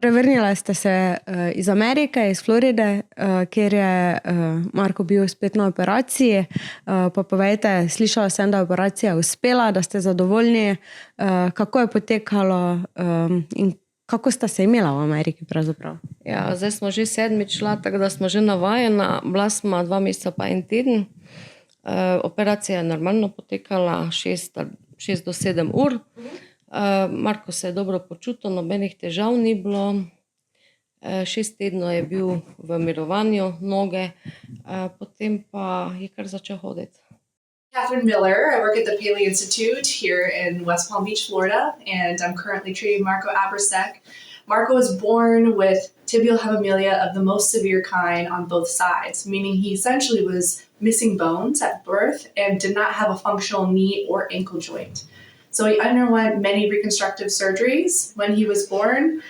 Prevrnila ste se iz Amerike, iz Floride, kjer je Marko bil spet na operaciji. Pa povejte, slišala sem, da je operacija uspela, da ste zadovoljni. Kako je potekalo in kako sta se imela v Ameriki pravzaprav? Ja, zdaj smo že 7. šla, tako da smo že navajena. Bila smo 2 meseca pa 1 teden. Operacija je normalno potekala 6 do 7 ur. Marko se je dobro počutil, nobenih težav ni bilo. 6 tednov je bil v mirovanju noge, potem pa je kar začel hoditi. Catherine Miller. I work at the Paley Institute here in West Palm Beach, Florida, and I'm currently treating Marco Abrasek. Marco was born with tibial hemimelia of the most severe kind on both sides, meaning he essentially was missing bones at birth and did not have a functional knee or ankle joint. So he underwent many reconstructive surgeries when he was born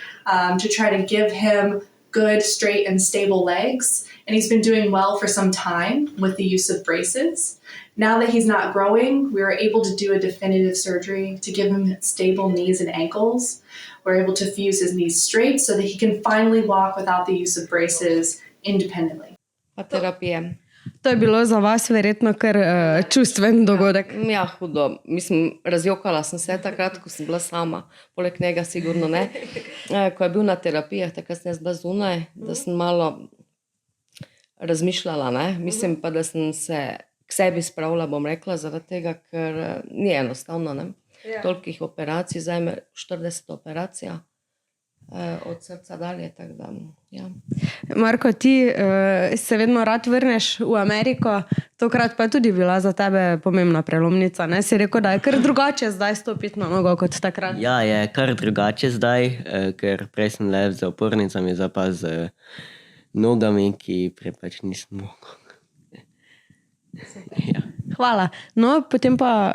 to try to give him good, straight, and stable legs. And he's been doing well for some time with the use of braces. Now that he's not growing, we were able to do a definitive surgery to give him stable knees and ankles. We're able to fuse his knees straight so that he can finally walk without the use of braces independently. Pa terapije. To je bilo za vas verjetno kar čustven dogodek. Ja, hudo. Mislim, razjokala sem se takrat, ko sem bila sama. Poleg njega sigurno ne. Ko je bil na terapijah, takrat sem jaz bila zunaj, da sem malo razmišljala, ne. Mislim pa, da sem se k sebi spravila, bom rekla, zaradi tega, ker ni enostavno, ne. Tolikih operacij, zdaj me 40 operacija od srca dalje, tako da, ja. Marko, ti se vedno rad vrneš v Ameriko, tokrat pa je tudi bila za tebe pomembna prelomnica, ne? Si rekel, da je kar drugače zdaj stopiti na nogo kot takrat. Ja, je kar drugače zdaj, ker prej sem le z opornicami, zdaj pa z nogami, ki prej pač nisem mogel. Ja. Hvala. No, potem pa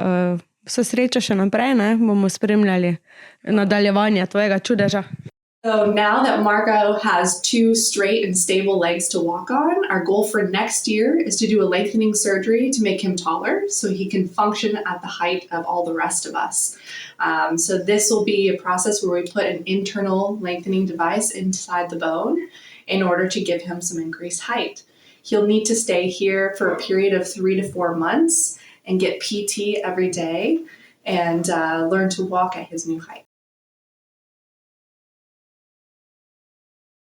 vso srečo še naprej, ne? Bomo spremljali nadaljevanje tvojega čudeža. So now that Marco has 2 straight and stable legs to walk on, our goal for next year is to do a lengthening surgery to make him taller so he can function at the height of all the rest of us. So this will be a process where we put an internal lengthening device inside the bone in order to give him some increased height. He'll need to stay here for a period of 3 to 4 months and get PT every day and learn to walk at his new height.